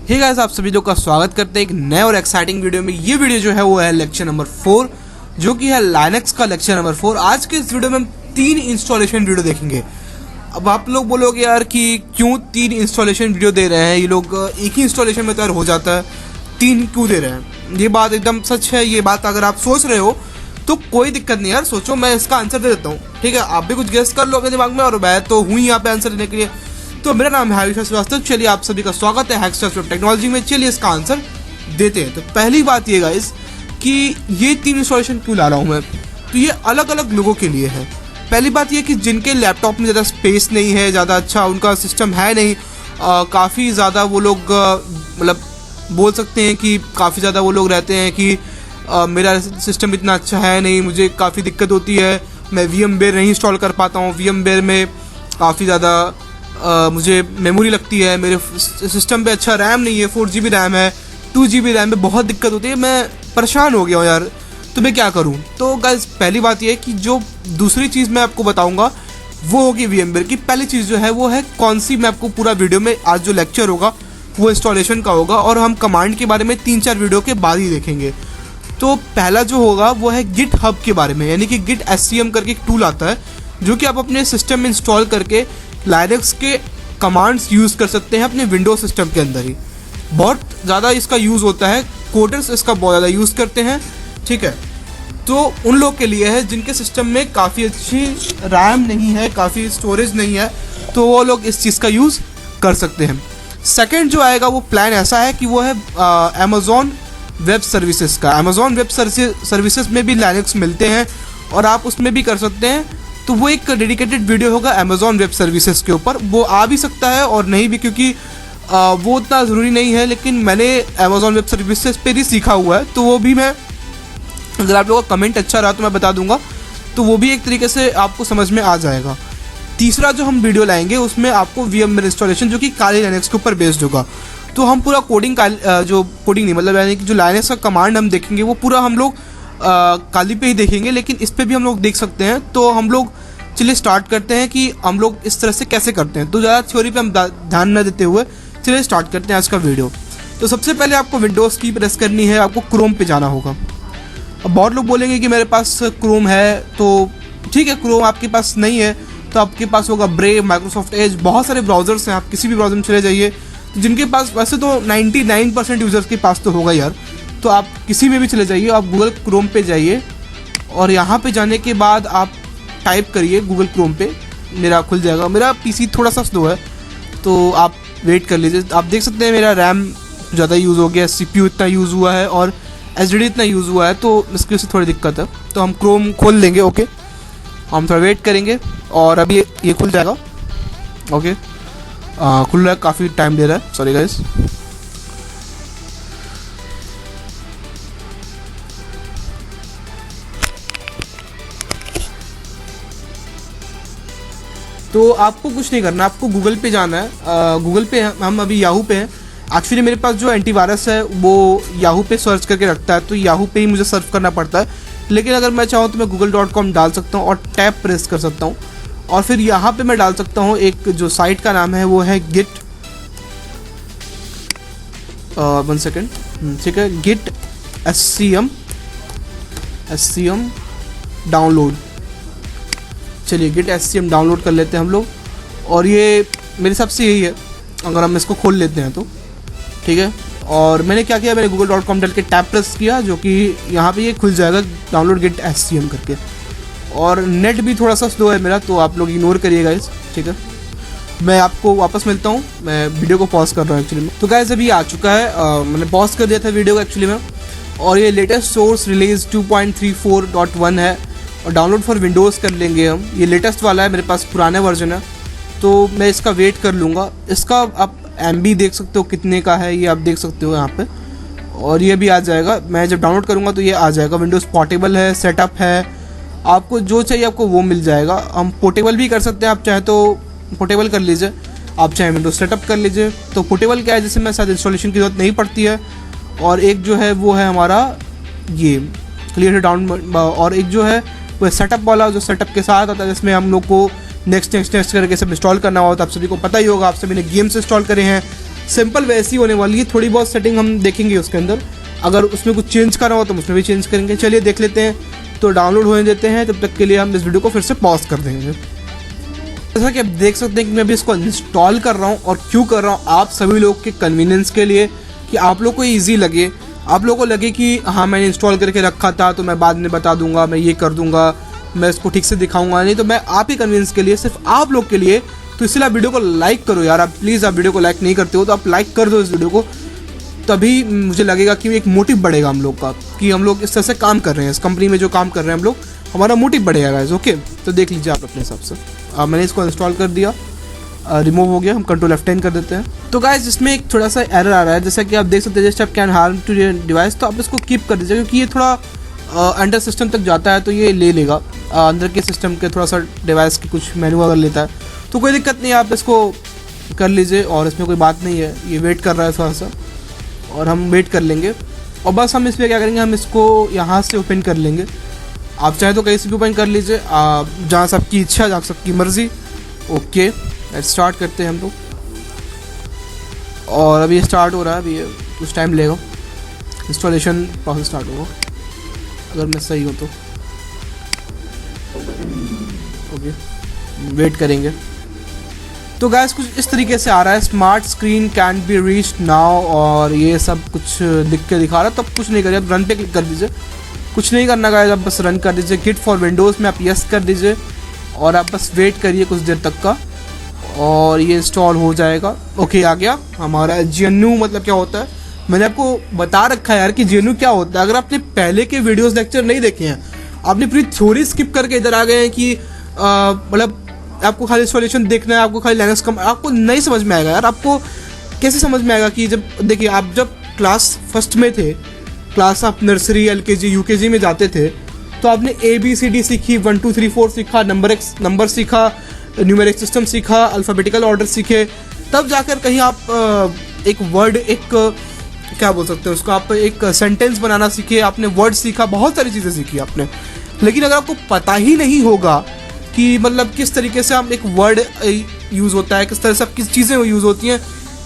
Hey guys, आप सभी लोग का स्वागत करते हैं एक नए और एक्साइटिंग वीडियो में। ये वीडियो जो है वो है लेक्चर नंबर 4, जो कि है लाइनक्स का लेक्चर नंबर 4। आज के इस वीडियो में हम 3 इंस्टॉलेशन वीडियो देखेंगे। अब आप लोग बोलोगे यार कि क्यों 3 इंस्टॉलेशन वीडियो दे रहे हैं, ये लोग एक ही इंस्टॉलेशन में तैयार हो जाता है, 3 क्यों दे रहे हैं? ये बात एकदम सच है। ये बात अगर आप सोच रहे हो तो कोई दिक्कत नहीं यार, सोचो, मैं इसका आंसर दे देता हूँ। ठीक है, आप भी कुछ गेस कर लो अपने दिमाग में, और मैं तो हूँ यहाँ पे आंसर देने के लिए। तो मेरा नाम है हाकस्टार्स। चलिए, आप सभी का स्वागत है हैकस्टार्स वेब टेक्नोलॉजी में। चलिए इसका आंसर देते हैं। तो पहली बात ये गाइस कि ये 3 इंस्टॉलेशन क्यों ला रहा हूँ मैं, तो ये अलग अलग लोगों के लिए है। पहली बात ये कि जिनके लैपटॉप में ज़्यादा स्पेस नहीं है, ज़्यादा अच्छा उनका सिस्टम है नहीं, काफ़ी ज़्यादा वो लोग मतलब बोल सकते हैं कि काफ़ी ज़्यादा वो लोग रहते हैं कि मेरा सिस्टम इतना अच्छा है नहीं, मुझे काफ़ी दिक्कत होती है, मैं VMware नहीं इंस्टॉल कर पाता हूँ, VMware में काफ़ी ज़्यादा मुझे मेमोरी लगती है, मेरे सिस्टम पे अच्छा रैम नहीं है, 4 GB रैम है, 2 GB रैम में बहुत दिक्कत होती है, मैं परेशान हो गया हूँ यार, तो मैं क्या करूँ? तो गाइस पहली बात ये है कि जो दूसरी चीज़ मैं आपको बताऊँगा वो होगी VMware की। पहली चीज़ जो है वो है कौन सी, मैं आपको पूरा वीडियो में आज जो लेक्चर होगा वो इंस्टॉलेशन का होगा, और हम कमांड के बारे में 3-4 वीडियो के बाद ही देखेंगे। तो पहला जो होगा वो है गिट हब के बारे में, यानी कि गिट SCM करके एक टूल आता है जो कि आप अपने सिस्टम में इंस्टॉल करके लाइनक्स के कमांड्स यूज़ कर सकते हैं अपने विंडोज सिस्टम के अंदर ही। बहुत ज़्यादा इसका यूज़ होता है, कोडर्स इसका बहुत ज़्यादा यूज़ करते हैं। ठीक है, तो उन लोग के लिए है जिनके सिस्टम में काफ़ी अच्छी रैम नहीं है, काफ़ी स्टोरेज नहीं है, तो वो लोग इस चीज़ का यूज़ कर सकते हैं। सेकेंड जो आएगा वो प्लान ऐसा है कि वो है अमेज़ॉन वेब सर्विसेज का। अमेज़ॉन वेब सर्विसेज में भी लाइनक्स मिलते हैं और आप उसमें भी कर सकते हैं। तो वो एक डेडिकेटेड वीडियो होगा अमेज़ॉन वेब सर्विसेज के ऊपर, वो आ भी सकता है और नहीं भी, क्योंकि वो उतना ज़रूरी नहीं है, लेकिन मैंने अमेज़ॉन वेब सर्विसेज पर ही सीखा हुआ है, तो वो भी मैं, अगर आप लोगों का कमेंट अच्छा रहा तो मैं बता दूंगा, तो वो भी एक तरीके से आपको समझ में आ जाएगा। तीसरा जो हम वीडियो लाएंगे उसमें आपको VMware इंस्टॉलेशन, जो कि काली लाइनक्स के ऊपर बेस्ड होगा। तो हम पूरा कोडिंग जो कोडिंग नहीं, मतलब यानी कि जो लाइनक्स का कमांड हम देखेंगे वो पूरा हम लोग काली पे ही देखेंगे, लेकिन इस पे भी हम लोग देख सकते हैं। तो हम लोग चलिए स्टार्ट करते हैं कि हम लोग इस तरह से कैसे करते हैं। तो ज़्यादा थ्योरी पे हम ध्यान न देते हुए चलिए स्टार्ट करते हैं आज का वीडियो। तो सबसे पहले आपको विंडोज़ की प्रेस करनी है, आपको क्रोम पे जाना होगा। अब बहुत लोग बोलेंगे कि मेरे पास क्रोम है, तो ठीक है, क्रोम आपके पास नहीं है तो आपके पास होगा ब्रेव, माइक्रोसॉफ्ट एज, बहुत सारे ब्राउज़र्स हैं, आप किसी भी ब्राउज़र में चले जाइए। जिनके पास, वैसे तो 99% यूज़र्स के पास तो होगा यार, तो आप किसी में भी चले जाइए, आप गूगल क्रोम पे जाइए और यहाँ पे जाने के बाद आप टाइप करिए गूगल क्रोम पे, मेरा खुल जाएगा। मेरा PC थोड़ा सा स्लो है तो आप वेट कर लीजिए। आप देख सकते हैं मेरा रैम ज़्यादा यूज़ हो गया, CPU इतना यूज़ हुआ है और SSD इतना यूज़ हुआ है, तो इसकी वजह से थोड़ी दिक्कत है। तो हम क्रोम खोल लेंगे, ओके, हम थोड़ा वेट करेंगे और अभी ये खुल जाएगा। ओके, खुल रहा है, काफ़ी टाइम ले रहा है, सॉरी गाइस। तो आपको कुछ नहीं करना, आपको गूगल पे जाना है। गूगल पे हम अभी याहू पे हैं। एक्चुअली मेरे पास जो एंटीवायरस है वो याहू पे सर्च करके रखता है, तो याहू पे ही मुझे सर्च करना पड़ता है। लेकिन अगर मैं चाहूँ तो मैं google.com डाल सकता हूँ और टैब प्रेस कर सकता हूँ, और फिर यहाँ पे मैं डाल सकता हूँ एक जो साइट का नाम है वो है गिट, 1 सेकेंड, ठीक है, गिट SCM डाउनलोड। चलिए गिट SCM डाउनलोड कर लेते हैं हम लोग, और ये मेरे हिसाब से यही है अगर हम इसको खोल लेते हैं तो, ठीक है। और मैंने क्या किया, मैंने google.com डाल के टैब प्रेस किया, जो कि यहाँ पे ये खुल जाएगा डाउनलोड गिट SCM करके। और नेट भी थोड़ा सा स्लो है मेरा, तो आप लोग इग्नोर करिएगा इस, ठीक है। मैं आपको वापस मिलता हूँ, मैं वीडियो को पॉज कर रहा हूँ एक्चुअली में। तो गाइस अभी आ चुका है, मैंने पॉज कर दिया था वीडियो को एक्चुअली में, और ये लेटेस्ट सोर्स रिलीज 2.34.1 है, और डाउनलोड फॉर विंडोज़ कर लेंगे हम। ये लेटेस्ट वाला है, मेरे पास पुराना वर्जन है, तो मैं इसका वेट कर लूँगा। इसका आप MB देख सकते हो कितने का है, ये आप देख सकते हो यहाँ पे, और ये भी आ जाएगा। मैं जब डाउनलोड करूँगा तो ये आ जाएगा। विंडोज़ पोर्टेबल है, सेटअप है, आपको जो चाहिए आपको वो मिल जाएगा। हम पोर्टेबल भी कर सकते हैं, आप चाहे तो पोर्टेबल कर लीजिए, आप चाहे विंडोज़ सेटअप कर लीजिए। तो पोर्टेबल क्या है, जैसे मैं शायद इंस्टॉलेशन की ज़रूरत नहीं पड़ती है, और एक जो है वो है हमारा ये क्लियर डाउन, और एक जो है वो सेटअप वाला, जो सेटअप के साथ आता है, जिसमें हम लोग को नेक्स्ट करके सब इंस्टॉल करना हो। तो आप सभी को पता ही होगा, आप सभी ने गेम्स इंस्टॉल करे हैं, सिंपल वैसी होने वाली है। थोड़ी बहुत सेटिंग हम देखेंगे उसके अंदर, अगर उसमें कुछ चेंज करना हो तो उसमें भी चेंज करेंगे। चलिए देख लेते हैं, तो डाउनलोड होने देते हैं। तब तक के लिए हम इस वीडियो को फिर से पॉज कर देंगे। जैसा कि आप देख सकते हैं कि मैं अभी इसको इंस्टॉल कर रहा हूँ, और क्यों कर रहा हूँ, आप सभी लोग के कन्वीनियंस के लिए, कि आप लोग को ईजी लगे, आप लोगों को लगे कि हाँ मैंने इंस्टॉल करके रखा था तो मैं बाद में बता दूंगा, मैं ये कर दूंगा, मैं इसको ठीक से दिखाऊंगा नहीं। तो मैं आप ही कन्वीनियंस के लिए, सिर्फ आप लोग के लिए, तो इसलिए आप वीडियो को लाइक करो यार। आप प्लीज़, आप वीडियो को लाइक नहीं करते हो तो आप लाइक कर दो इस वीडियो को, तभी मुझे लगेगा कि एक मोटिव बढ़ेगा हम लोग का, कि हम लोग इस तरह से काम कर रहे हैं, इस कंपनी में जो काम कर रहे हैं हम लोग, हमारा मोटिव बढ़ेगा गाइस। ओके, तो देख लीजिए आप अपने हिसाब से। मैंने इसको इंस्टॉल कर दिया, रिमूव हो गया। हम कंट्रोल F10 कर देते हैं। तो गाइस इसमें एक थोड़ा सा एरर आ रहा है, जैसा कि आप देख सकते हैं, जस्ट आप कैन हार्म टू डिवाइस, तो आप इसको कीप कर दीजिए, क्योंकि ये थोड़ा अंडर सिस्टम तक जाता है तो ये ले लेगा अंदर के सिस्टम के, थोड़ा सा डिवाइस की कुछ मेनू अगर लेता है तो कोई दिक्कत नहीं है, आप इसको कर लीजिए और इसमें कोई बात नहीं है। ये वेट कर रहा है थोड़ा सा, और हम वेट कर लेंगे। और बस हम इसमें क्या करेंगे, हम इसको यहाँ से ओपन कर लेंगे। आप चाहे तो कहीं से भी ओपन कर लीजिए, जहाँ से आपकी इच्छा, जहाँ से आपकी मर्जी। ओके, स्टार्ट करते हैं हम लोग। और अभी स्टार्ट हो रहा है, अभी कुछ टाइम लेगा, इंस्टॉलेशन प्रोसेस स्टार्ट होगा, अगर मैं सही हूँ तो। ओके, वेट करेंगे। तो गाइस कुछ इस तरीके से आ रहा है, smart screen can be reached now, और ये सब कुछ लिख के दिखा रहा है। तब कुछ नहीं करिए, आप रन पे क्लिक कर दीजिए, कुछ नहीं करना गाइस, आप बस रन कर दीजिए। गिट फॉर विंडोज़ में आप यस कर दीजिए, और आप बस वेट करिए कुछ देर तक का, और ये इंस्टॉल हो जाएगा। ओके, आ गया हमारा GNU। मतलब क्या होता है, मैंने आपको बता रखा है यार कि GNU क्या होता है। अगर आपने पहले के वीडियोस लेक्चर नहीं देखे हैं, आपने पूरी थ्योरी स्किप करके इधर आ गए हैं कि मतलब आपको खाली इंस्टॉलेशन देखना है, आपको खाली लाइनक्स कम, आपको नहीं समझ में आएगा यार। आपको कैसे समझ में आएगा कि जब देखिए, आप जब क्लास फर्स्ट में थे, क्लास आप नर्सरी LKG UKG में जाते थे, तो आपने ABCD सीखी, 1 2 3 4 सीखा, नंबर सीखा, न्यूमेरिक सिस्टम सीखा, अल्फ़ाबेटिकल ऑर्डर सीखे, तब जाकर कहीं आप एक वर्ड, एक क्या बोल सकते हैं उसको, आप एक सेंटेंस बनाना सीखे, आपने वर्ड सीखा, बहुत सारी चीज़ें सीखी आपने। लेकिन अगर आपको पता ही नहीं होगा कि मतलब किस तरीके से हम एक वर्ड यूज़ होता है, किस तरह से आप किस चीज़ें यूज़ होती हैं,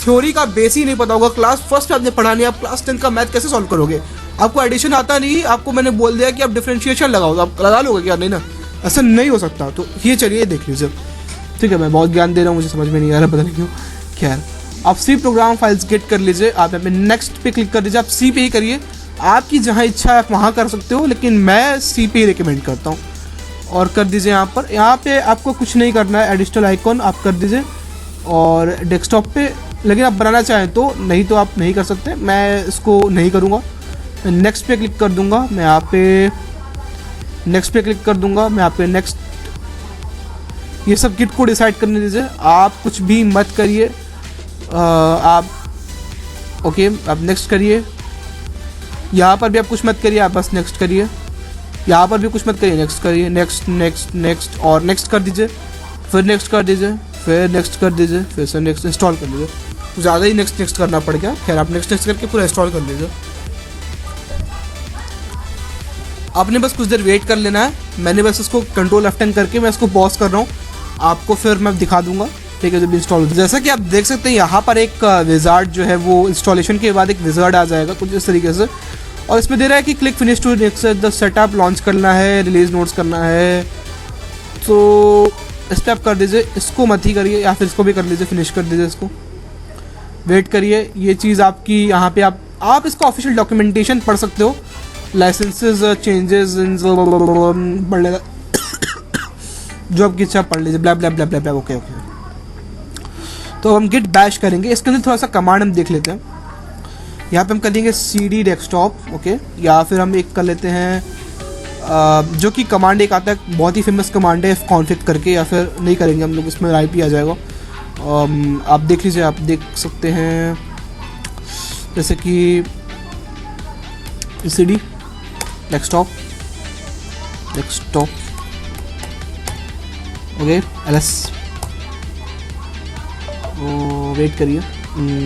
थ्योरी का बेस ही नहीं पता होगा, क्लास फर्स्ट में आपने पढ़ा नहीं, आप क्लास 10 का मैथ कैसे सॉल्व करोगे? आपको एडिशन आता नहीं, आपको मैंने बोल दिया कि आप डिफरेंशिएशन लगाओ, तो आप लगा लोगे क्या? नहीं ना, ऐसा नहीं हो सकता। तो ये चलिए देख लीजिए, ठीक है। मैं बहुत ज्ञान दे रहा हूँ, मुझे समझ में नहीं आ रहा, पता नहीं क्यों। खैर, आप सी प्रोग्राम फाइल्स गेट कर लीजिए, आप यहाँ पे नेक्स्ट पे क्लिक कर दीजिए। आप सी पे ही करिए, आपकी जहाँ इच्छा है आप वहाँ कर सकते हो, लेकिन मैं सी पे ही रिकमेंड करता हूँ। और कर दीजिए यहाँ पर, यहाँ पे आपको कुछ नहीं करना है, एडिशनल आइकॉन आप कर दीजिए, और डेस्कटॉप पे, लेकिन आप बनाना चाहें तो, नहीं तो आप नहीं कर सकते। मैं इसको नहीं करूँगा, मैं नेक्स्ट पे क्लिक कर दूँगा, मैं यहाँ पे नेक्स्ट पे क्लिक कर दूँगा, मैं यहाँ पे नेक्स्ट, ये सब गिट को डिसाइड करने दीजिए, आप कुछ भी मत करिए। आप ओके, आप नेक्स्ट करिए, यहाँ पर भी आप कुछ मत करिए, आप बस नेक्स्ट करिए, यहाँ पर भी कुछ मत करिए, नेक्स्ट करिए, नेक्स्ट नेक्स्ट नेक्स्ट और नेक्स्ट कर दीजिए, फिर नेक्स्ट कर दीजिए, फिर नेक्स्ट कर दीजिए, फिर से नेक्स्ट इंस्टॉल कर दीजिए। तो ज़्यादा ही नेक्स्ट नेक्स्ट करना पड़ गया। खैर, आप नेक्स्ट नेक्स्ट करके पूरा इंस्टॉल कर दीजिए। आपने बस कुछ देर वेट कर लेना है। मैंने बस इसको कंट्रोल F10 करके मैं इसको पॉज कर रहा हूँ, आपको फिर मैं दिखा दूंगा, ठीक है, जब इंस्टॉल। जैसा कि आप देख सकते हैं यहाँ पर एक विजार्ड जो है वो इंस्टॉलेशन के बाद एक विजार्ड आ जाएगा कुछ इस तरीके से, और इसमें दे रहा है कि click finish to next the setup, launch करना है, रिलीज नोट्स करना है। तो इस पर आप कर दीजिए, इसको मत ही करिए, या फिर इसको भी कर लीजिए, फिनिश कर दीजिए इसको, वेट करिए। ये चीज़ आपकी यहाँ पे आप इसको ऑफिशियल डॉक्यूमेंटेशन पढ़ सकते हो, लाइसेंसेज चेंजेस इन पढ़ जो आपकी इच्छा पढ़ लीजिए, ब्ला ब्ला ब्ला ब्ला ब्ला। ओके ओके, तो हम गिट बैश करेंगे। इसके अंदर थोड़ा सा कमांड हम देख लेते हैं। यहाँ पे हम कर देंगे CD डेस्कटॉप, ओके, या फिर हम एक कर लेते हैं जो कि कमांड एक आता है, बहुत ही फेमस कमांड है, fconfig करके, या फिर नहीं करेंगे हम लोग, इसमें IP आ जाएगा। आप देख लीजिए, आप देख सकते हैं जैसे कि CD desktop okay, LS, wait करिए,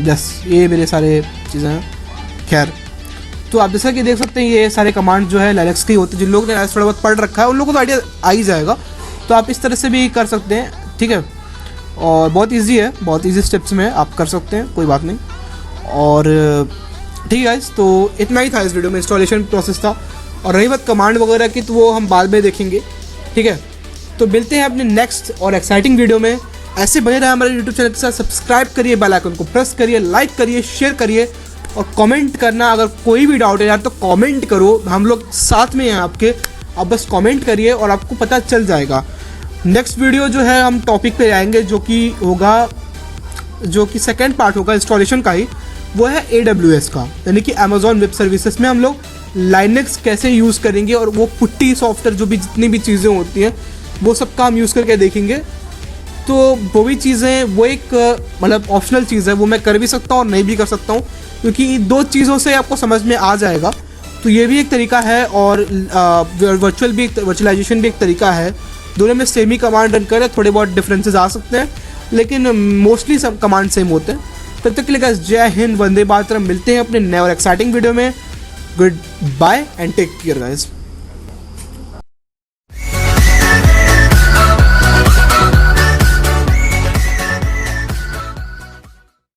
यस, ये मेरे सारे चीज़ें हैं। खैर, तो आप जैसा कि देख सकते हैं ये सारे कमांड जो है लाइनक्स के ही होते हैं। जिन लोगों ने थोड़ा बहुत पढ़ रखा है उन लोगों को तो आइडिया आ ही जाएगा। तो आप इस तरह से भी कर सकते हैं, ठीक है। और बहुत इजी है, बहुत इजी स्टेप्स में आप कर सकते हैं, कोई बात नहीं। और ठीक है गाइस, तो इतना ही था इस वीडियो में, इंस्टॉलेशन प्रोसेस था। और रही बात कमांड वगैरह की तो वो हम बाद में देखेंगे, ठीक है। तो मिलते हैं अपने नेक्स्ट और एक्साइटिंग वीडियो में। ऐसे बने रहे हमारे यूट्यूब चैनल के साथ, सब्सक्राइब करिए, बेल आइकन को प्रेस करिए, लाइक करिए, शेयर करिए और कमेंट करना। अगर कोई भी डाउट है यार तो कमेंट करो, हम लोग साथ में हैं आपके, आप बस कमेंट करिए और आपको पता चल जाएगा। नेक्स्ट वीडियो जो है हम टॉपिक पे आएंगे जो कि सेकेंड पार्ट होगा इंस्टॉलेशन का ही, वो है AWS का, यानी कि अमेजॉन वेब सर्विसेज में हम लोग लाइनक्स कैसे यूज़ करेंगे और वो पुट्टी सॉफ्टवेयर जो भी जितनी भी चीज़ें होती हैं वो सब का हम यूज़ करके देखेंगे। तो वो भी चीज़ें, वो एक मतलब ऑप्शनल चीज़ है, वो मैं कर भी सकता हूँ और नहीं भी कर सकता हूँ, क्योंकि दो चीज़ों से आपको समझ में आ जाएगा। तो ये भी एक तरीका है और वर्चुअलाइजेशन भी एक तरीका है। दोनों में सेम ही कमांड रन करें, थोड़े बहुत डिफरेंसेस आ सकते हैं, लेकिन मोस्टली सब कमांड सेम होते हैं। तब तक के लिए गाइस जय हिंद, वंदे मातरम। मिलते हैं अपने नए और एक्साइटिंग वीडियो में। Goodbye and take care guys.